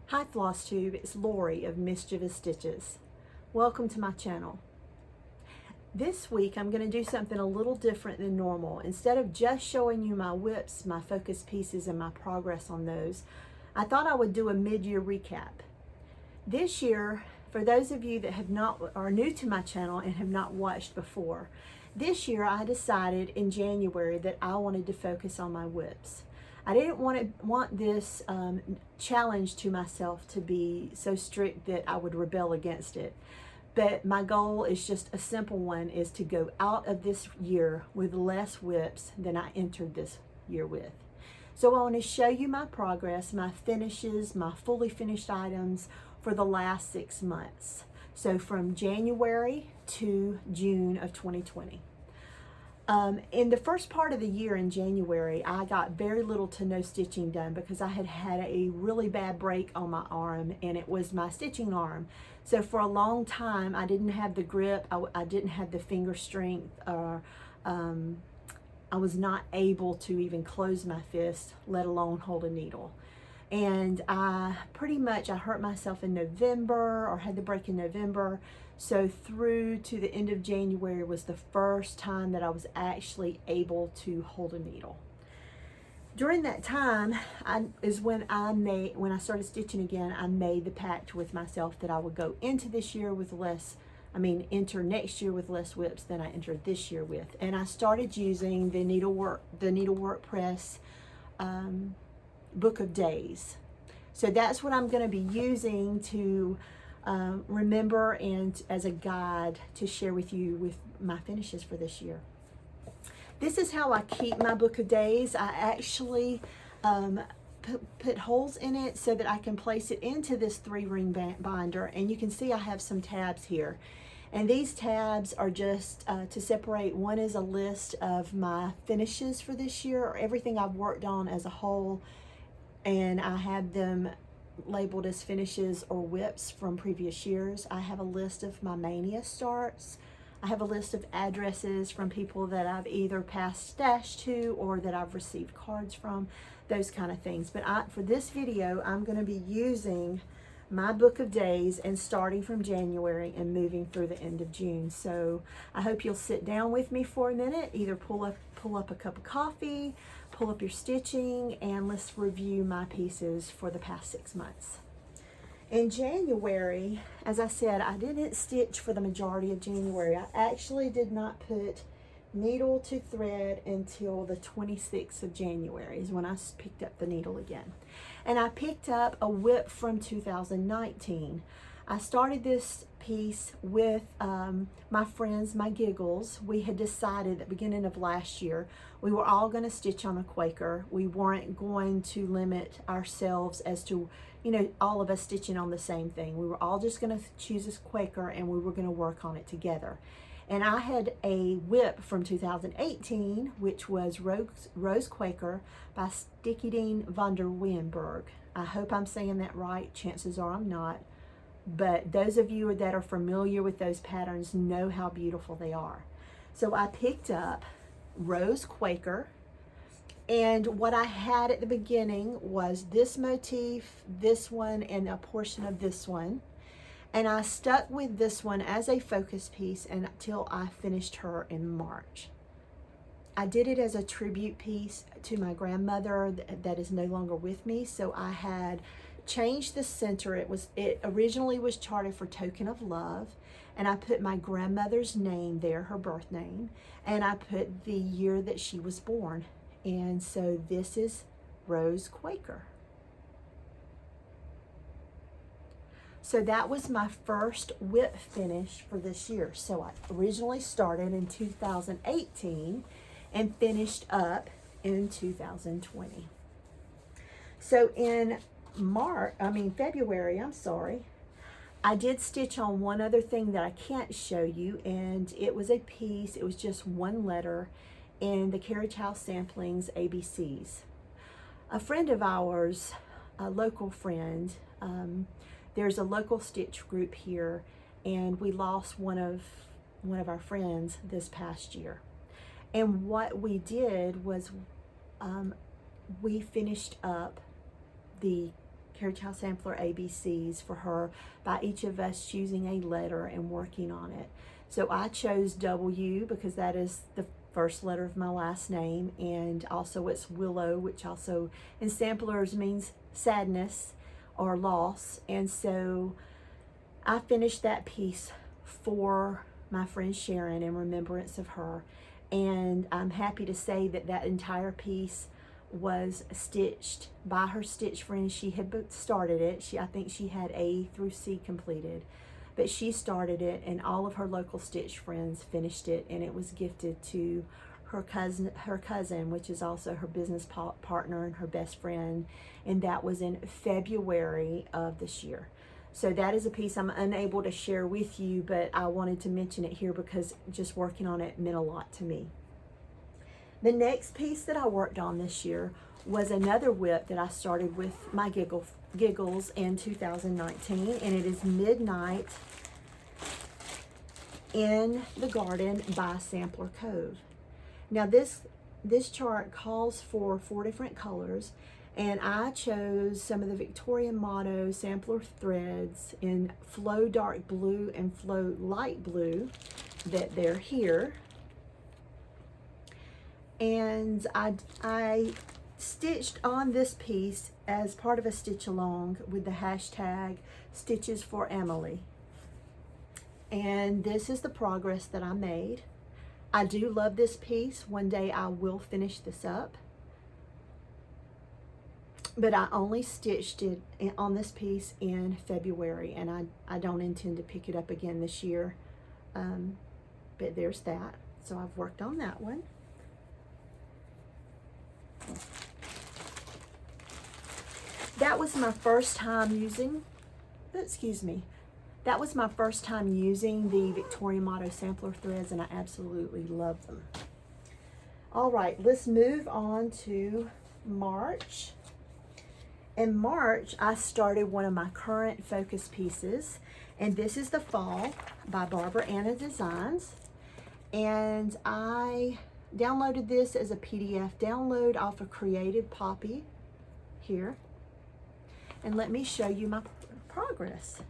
Hi Flosstube, it's Lori of Mischievous Stitches. Welcome to my channel. This week I'm going to do something a little different than normal. Instead of just showing you my whips, my focus pieces, and my progress on those, I thought I would do a mid-year recap. This year, for those of you that are new to my channel and have not watched before, this year I decided in January that I wanted to focus on my whips. I didn't want this challenge to myself to be so strict that I would rebel against it. But my goal is just a simple one, is to go out of this year with less whips than I entered this year with. So I want to show you my progress, my finishes, my fully finished items for the last 6 months. So from January to June of 2020. In the first part of the year in January, I got very little to no stitching done because I had had a really bad break on my arm, and it was my stitching arm. So for a long time, I didn't have the grip, I didn't have the finger strength, I was not able to even close my fist, let alone hold a needle. And I hurt myself in November, or had the break in November. So through to the end of January was the first time that I was actually able to hold a needle. During that time when I started stitching again, I made the pact with myself that I would go into this year with enter next year with less whips than I entered this year with. And I started using the Needlework Press book of days. So that's what I'm going to be using to remember and as a guide to share with you with my finishes for this year. This is how I keep my book of days. I actually put holes in it so that I can place it into this 3-ring binder, and you can see I have some tabs here. And these tabs are just to separate. One is a list of my finishes for this year, or everything I've worked on as a whole, and I have them labeled as finishes or whips from previous years. I have a list of my Mania starts. I have a list of addresses from people that I've either passed stash to or that I've received cards from, those kind of things. But for this video, I'm going to be using my book of days and starting from January and moving through the end of June. So I hope you'll sit down with me for a minute, either pull up a cup of coffee, pull up your stitching, and let's review my pieces for the past 6 months. In January, as I said, I didn't stitch for the majority of January. I actually did not put needle to thread until the 26th of January is when I picked up the needle again. And I picked up a whip from 2019. I started this piece with my friends, my giggles. We had decided at the beginning of last year we were all going to stitch on a Quaker. We weren't going to limit ourselves as to, all of us stitching on the same thing. We were all just going to choose a Quaker, and we were going to work on it together. And I had a whip from 2018, which was Rose Quaker by Stickydine van der Weenberg. I hope I'm saying that right. Chances are I'm not. But those of you that are familiar with those patterns know how beautiful they are. So I picked up Rose Quaker, and what I had at the beginning was this motif, this one, and a portion of this one. And I stuck with this one as a focus piece until I finished her in March. I did it as a tribute piece to my grandmother that is no longer with me. So I had changed the center. It originally was charted for Token of Love, and I put my grandmother's name there, her birth name, and I put the year that she was born. And so this is Rose Quaker. So that was my first whip finish for this year. So I originally started in 2018 and finished up in 2020. So in February, I did stitch on one other thing that I can't show you, and it was a piece, it was just one letter in the Carriage House Samplings ABCs. A friend of ours, a local friend, there's a local stitch group here, and we lost one of our friends this past year. And what we did was we finished up the Carriage House Sampler ABCs for her by each of us choosing a letter and working on it. So I chose W because that is the first letter of my last name, and also it's Willow, which also in samplers means sadness or loss. And so I finished that piece for my friend Sharon in remembrance of her, and I'm happy to say that that entire piece was stitched by her stitch friend. She had started it. I think she had A through C completed, but she started it, and all of her local stitch friends finished it, and it was gifted to her cousin, which is also her business partner and her best friend, and that was in February of this year. So that is a piece I'm unable to share with you, but I wanted to mention it here because just working on it meant a lot to me. The next piece that I worked on this year was another whip that I started with my Giggles in 2019, and it is Midnight in the Garden by Sampler Cove. Now this chart calls for 4 different colors, and I chose some of the Victorian Motto sampler threads in Flow Dark Blue and Flow Light Blue that they're here. And I stitched on this piece as part of a stitch along with the hashtag Stitches for Emily. And this is the progress that I made. I do love this piece. One day I will finish this up. But I only stitched it on this piece in February, and I don't intend to pick it up again this year. But there's that. So I've worked on that one. That was my first time using, that was my first time using the Victorian Motto sampler threads, and I absolutely love them. All right, let's move on to March. In March, I started one of my current focus pieces, and this is the Fall by Barbara Anna Designs. And I downloaded this as a PDF download off of Creative Poppy here. And let me show you my progress.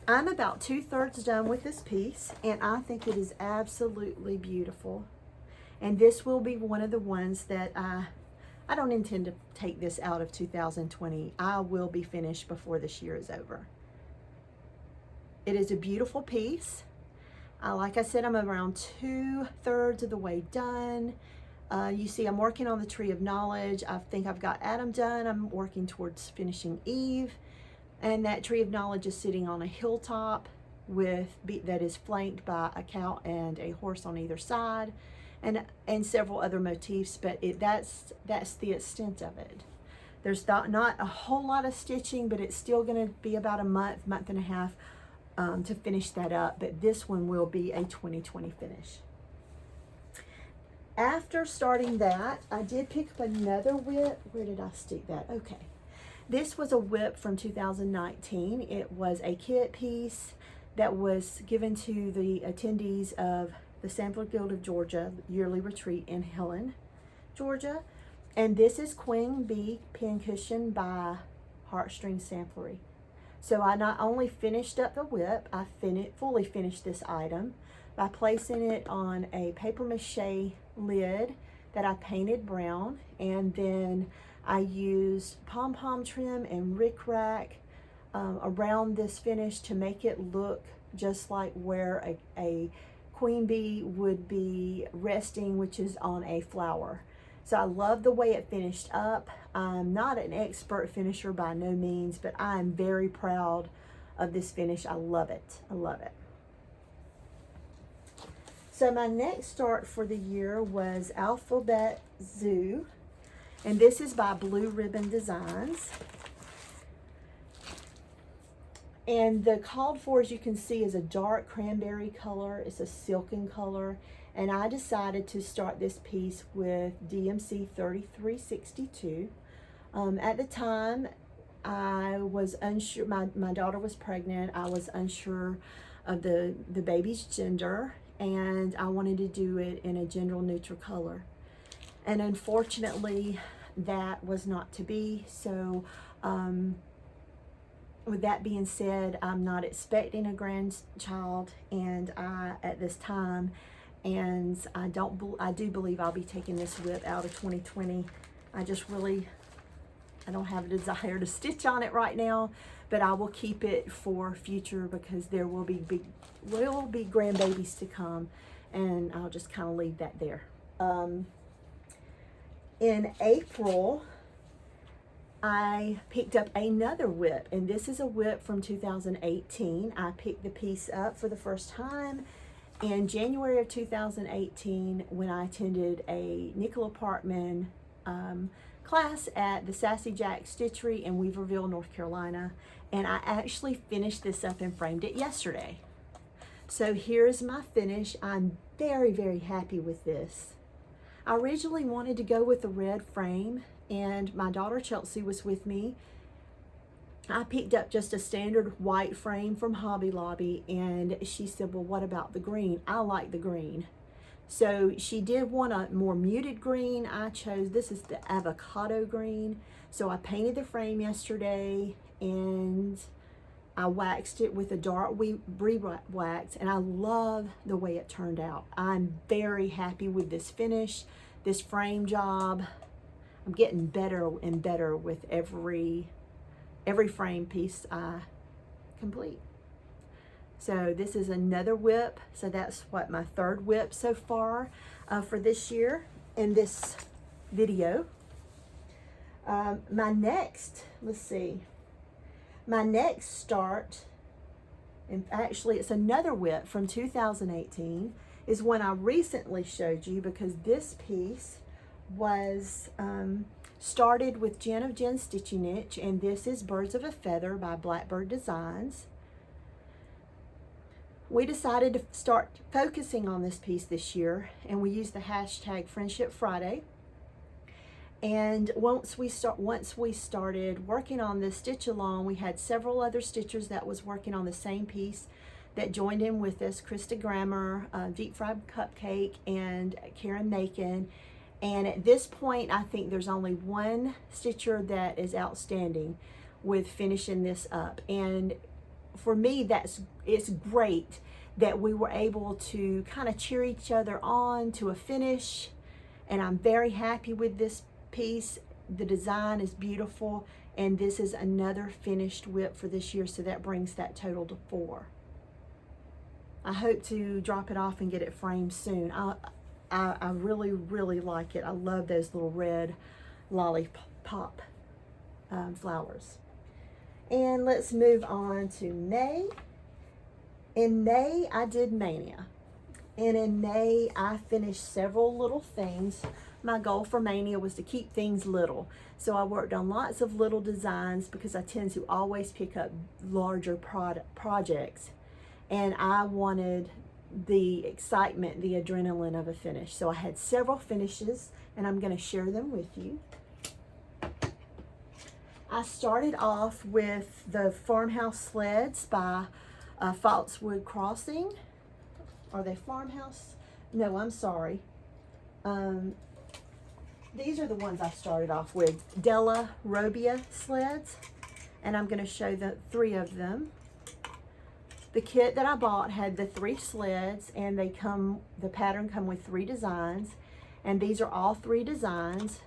I'm about 2/3 done with this piece, and I think it is absolutely beautiful. And this will be one of the ones that I don't intend to take this out of 2020. I will be finished before this year is over. It is a beautiful piece. Like I said, I'm around 2/3 of the way done. You see, I'm working on the Tree of Knowledge. I think I've got Adam done. I'm working towards finishing Eve. And that Tree of Knowledge is sitting on a hilltop that is flanked by a cow and a horse on either side, and several other motifs, but that's the extent of it. There's not a whole lot of stitching, but it's still going to be about a month and a half to finish that up, but this one will be a 2020 finish. After starting that, I did pick up another whip. Where did I stick that? Okay. This was a whip from 2019. It was a kit piece that was given to the attendees of the Sampler Guild of Georgia yearly retreat in Helen, Georgia. And this is Queen Bee Pincushion by Heartstring Samplery. So I not only finished up the whip, I fully finished this item by placing it on a paper mache lid that I painted brown, and then I used pom-pom trim and rickrack around this finish to make it look just like where a queen bee would be resting, which is on a flower. So I love the way it finished up. I'm not an expert finisher by no means, but I am very proud of this finish. I love it. I love it. So my next start for the year was Alphabet Zoo, and this is by Blue Ribbon Designs. And the called for, as you can see, is a dark cranberry color. It's a silken color. And I decided to start this piece with DMC 3362. At the time, I was unsure, my daughter was pregnant. I was unsure of the baby's gender, and I wanted to do it in a gender neutral color. And unfortunately, that was not to be. So with that being said, I'm not expecting a grandchild and at this time, and I do believe I'll be taking this whip out of 2020. I don't have a desire to stitch on it right now, but I will keep it for future because there will be grandbabies to come, and I'll just kind of leave that there. In April, I picked up another whip, and this is a whip from 2018. I picked the piece up for the first time in January of 2018 when I attended a Nicola Parchment class at the Sassy Jack Stitchery in Weaverville, North Carolina, and I actually finished this up and framed it yesterday. So here's my finish. I'm very, very happy with this. I originally wanted to go with the red frame, and my daughter Chelsea was with me. I picked up just a standard white frame from Hobby Lobby, and she said, well, what about the green? I like the green. So she did want a more muted green. I chose, this is the avocado green. So I painted the frame yesterday, and I waxed it with a dark wax, and I love the way it turned out. I'm very happy with this finish, this frame job. I'm getting better and better with every frame piece I complete. So this is another whip. So that's what, my third whip so far for this year in this video. My next start, and actually it's another whip from 2018, is one I recently showed you, because this piece was started with Jen of Jen's Stitching Itch, and this is Birds of a Feather by Blackbird Designs. We decided to start focusing on this piece this year, and we used the hashtag Friendship Friday. And once we started working on this stitch along, we had several other stitchers that was working on the same piece that joined in with us: Krista Grammer, Deep Fried Cupcake, and Karen Macon. And at this point, I think there's only one stitcher that is outstanding with finishing this up. And for me, it's great that we were able to kind of cheer each other on to a finish. And I'm very happy with this piece. The design is beautiful, and this is another finished whip for this year, so that brings that total to 4. I hope to drop it off and get it framed soon. I really, really like it. I love those little red lollipop flowers. And let's move on to May. In May, I did Mania. And in May, I finished several little things. My goal for Mania was to keep things little. So I worked on lots of little designs because I tend to always pick up larger projects. And I wanted the excitement, the adrenaline of a finish. So I had several finishes, and I'm going to share them with you. I started off with the Farmhouse Sleds by Flosstube Crossing. Are they Farmhouse? No, I'm sorry. These are the ones I started off with. Della Robia sleds. And I'm going to show the 3 of them. The kit that I bought had the 3 sleds, and the pattern come with 3 designs. And these are all 3 designs.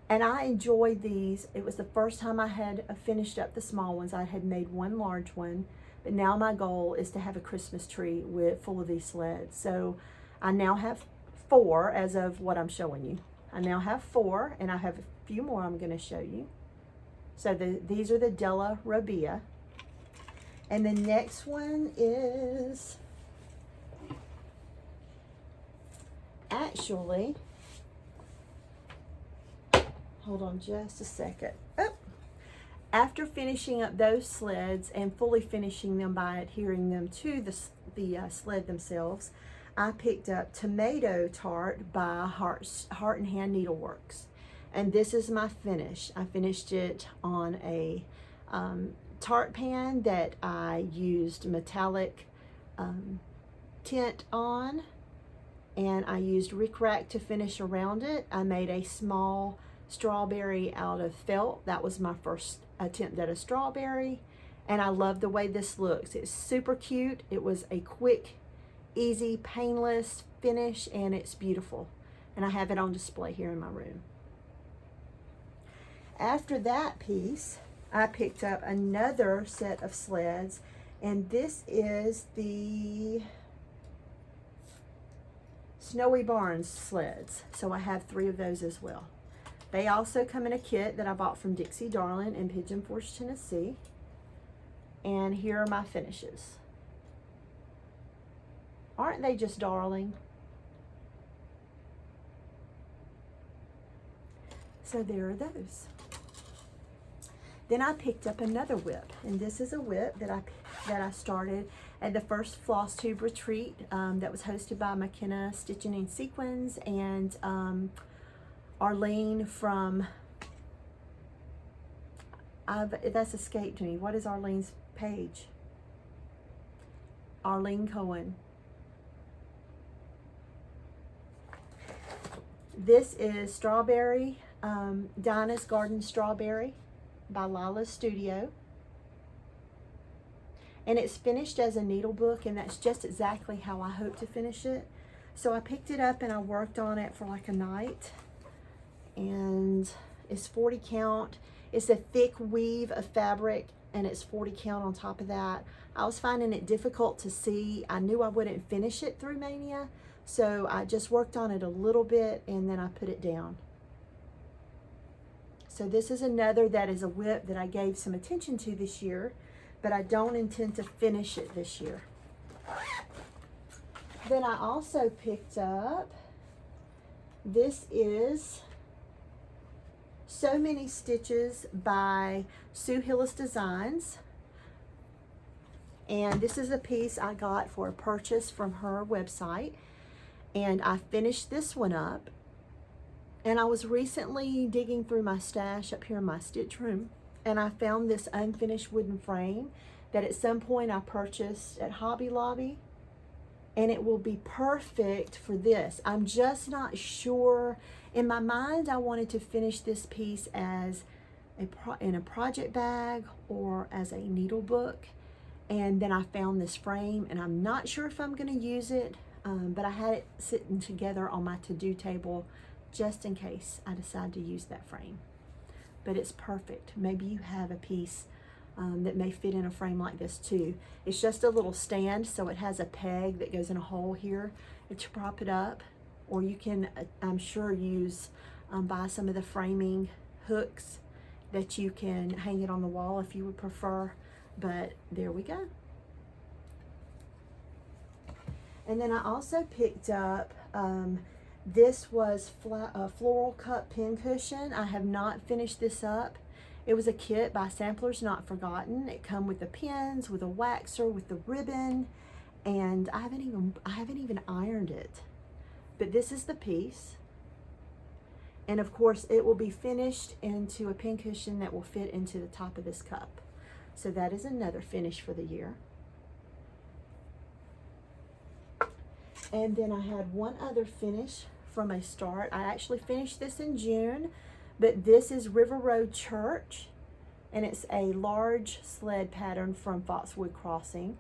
And I enjoyed these. It was the first time I had finished up the small ones. I had made one large one, but now my goal is to have a Christmas tree full of these sleds. So I now have 4 as of what I'm showing you. I now have 4, and I have a few more I'm going to show you. So these are the Della Robia. And the next one is actually, hold on just a second. Oh. After finishing up those sleds and fully finishing them by adhering them to the sled themselves, I picked up Tomato Tart by Heart and Hand Needleworks. And this is my finish. I finished it on a tart pan that I used metallic tint on. and I used rickrack to finish around it. I made a small strawberry out of felt. That was my first attempt at a strawberry, and I love the way this looks. It's super cute. It was a quick, easy, painless finish, and it's beautiful. And I have it on display here in my room. After that piece, I picked up another set of sleds, and this is the Snowy Barns sleds. So I have 3 of those as well. They also come in a kit that I bought from Dixie Darling in Pigeon Forge, Tennessee. And here are my finishes. Aren't they just darling? So there are those. Then I picked up another whip, and this is a whip that I started at the first Flosstube retreat that was hosted by McKenna Stitching and Sequins and Arlene from, that's escaped me. What is Arlene's page? Arlene Cohen. This is Strawberry, Dinah's Garden Strawberry by Lila's Studio. And it's finished as a needle book, and that's just exactly how I hope to finish it. So I picked it up and I worked on it for like a night. And it's 40 count. It's a thick weave of fabric, and it's 40 count on top of that. I was finding it difficult to see. I knew I wouldn't finish it through Mania, so I just worked on it a little bit and then I put it down. So this is another that is a whip that I gave some attention to this year, but I don't intend to finish it this year. Then I also picked up, this is So Many Stitches by Sue Hillis Designs. And this is a piece I got for a purchase from her website. And I finished this one up. And I was recently digging through my stash up here in my stitch room, and I found this unfinished wooden frame that at some point I purchased at Hobby Lobby, and it will be perfect for this. I'm just not sure. In my mind, I wanted to finish this piece as in a project bag or as a needle book, and then I found this frame, and I'm not sure if I'm going to use it, but I had it sitting together on my to-do table just in case I decide to use that frame. But it's perfect. Maybe you have a piece that may fit in a frame like this too. It's just a little stand, so it has a peg that goes in a hole here to prop it up, or you can, I'm sure, use buy some of the framing hooks that you can hang it on the wall if you would prefer. But there we go. And then I also picked up this was Floral Cup Pincushion. I have not finished this up. It was a kit by Samplers Not Forgotten. It come with the pins, with a waxer, with the ribbon, and I haven't even ironed it. But this is the piece. And of course, it will be finished into a pincushion that will fit into the top of this cup. So that is another finish for the year. And then I had one other finish from a start. I actually finished this in June, but this is River Road Church, and it's a large sled pattern from Foxwood Crossing.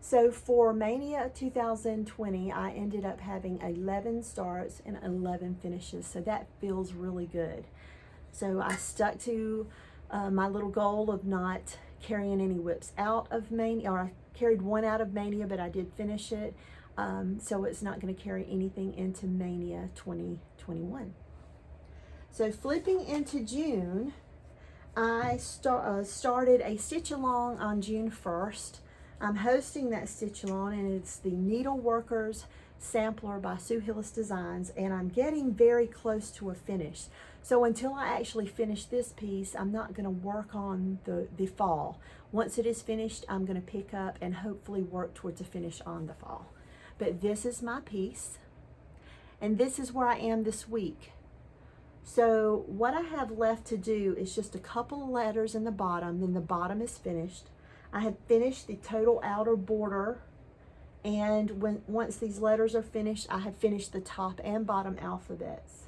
So for Mania 2020, I ended up having 11 starts and 11 finishes, so that feels really good. So I stuck to my little goal of not carrying any whips out of Mania, or I carried one out of Mania, but I did finish it. So it's not going to carry anything into Mania 2021. So flipping into June, I started a stitch along on June 1st. I'm hosting that stitch along, and it's the Needleworkers Sampler by Sue Hillis Designs, and I'm getting very close to a finish. So until I actually finish this piece, I'm not going to work on the fall. Once it is finished, I'm going to pick up and hopefully work towards a finish on the fall. But this is my piece, and this is where I am this week. So what I have left to do is just a couple of letters in the bottom, then the bottom is finished. I have finished the total outer border And once these letters are finished, I have finished the top and bottom alphabets.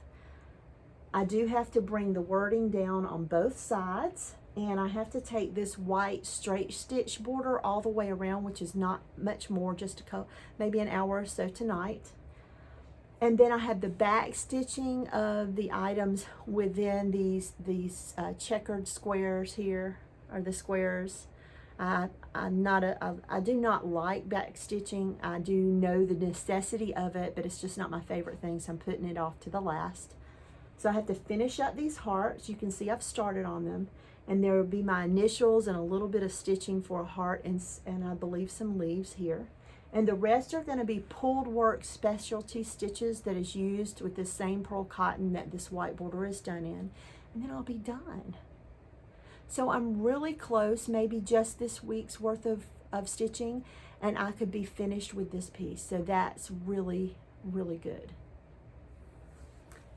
I do have to bring the wording down on both sides, and I have to take this white straight stitch border all the way around, which is not much more, just maybe an hour or so tonight. And then I have the back stitching of the items within these checkered squares here, or the squares. I do not like back stitching. I do know the necessity of it, but it's just not my favorite thing, so I'm putting it off to the last. So I have to finish up these hearts. You can see I've started on them. And there will be my initials and a little bit of stitching for a heart and I believe some leaves here. And the rest are going to be pulled work specialty stitches that is used with the same pearl cotton that this white border is done in. And then I'll be done. So I'm really close, maybe just this week's worth of stitching, and I could be finished with this piece. So that's really, really good.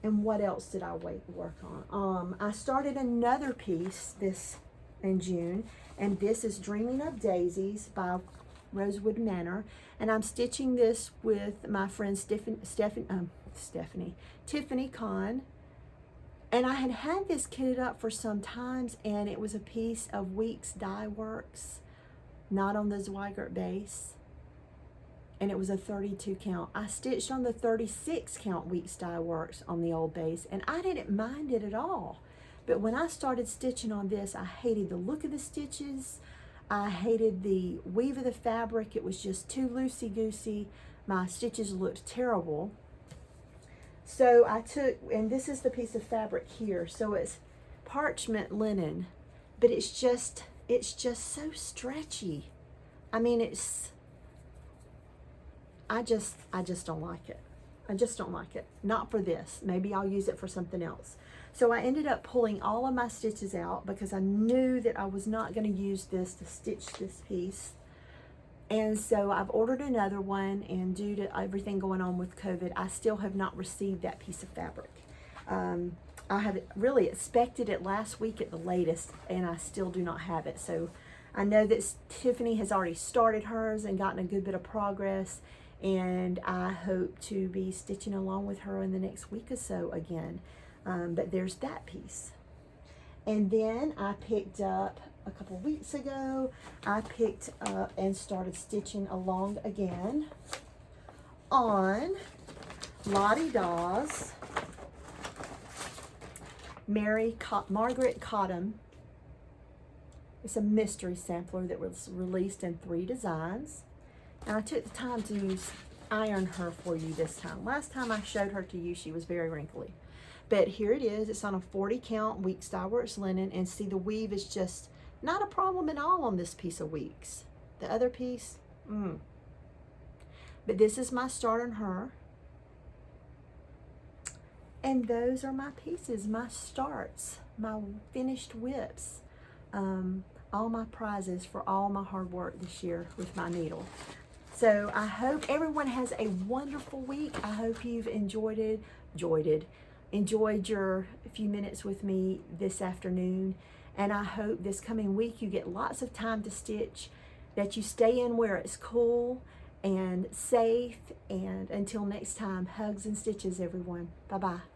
And what else did I work on? I started another piece this in June, and this is Dreaming of Daisies by Rosewood Manor, and I'm stitching this with my friend Tiffany Kahn. And I had this kitted up for some times, and it was a piece of Weeks Dye Works, not on the Zweigert base. And it was a 32 count. I stitched on the 36 count Weeks Dye Works on the old base, and I didn't mind it at all. But when I started stitching on this, I hated the look of the stitches. I hated the weave of the fabric. It was just too loosey-goosey. My stitches looked terrible. So I took, and this is the piece of fabric here. So it's Parchment Linen, but it's just so stretchy. I mean, I just don't like it. I just don't like it. Not for this. Maybe I'll use it for something else. So I ended up pulling all of my stitches out because I knew that I was not going to use this to stitch this piece. And so I've ordered another one, and due to everything going on with COVID, I still have not received that piece of fabric. I had really expected it last week at the latest, and I still do not have it. So I know that Tiffany has already started hers and gotten a good bit of progress, and I hope to be stitching along with her in the next week or so again. But there's that piece. And then I picked up, a couple weeks ago, I picked up and started stitching along again on Rowdy Dogs, Margaret Cotton. It's a mystery sampler that was released in 3 designs. And I took the time to iron her for you this time. Last time I showed her to you, she was very wrinkly. But here it is. It's on a 40 count Weeks Dye Works linen. And see, the weave is just not a problem at all on this piece of Weeks. The other piece, But this is my start on her. And those are my pieces, my starts, my finished whips. All my prizes for all my hard work this year with my needle. So I hope everyone has a wonderful week. I hope you've enjoyed your few minutes with me this afternoon. And I hope this coming week you get lots of time to stitch, that you stay in where it's cool and safe. And until next time, hugs and stitches, everyone. Bye-bye.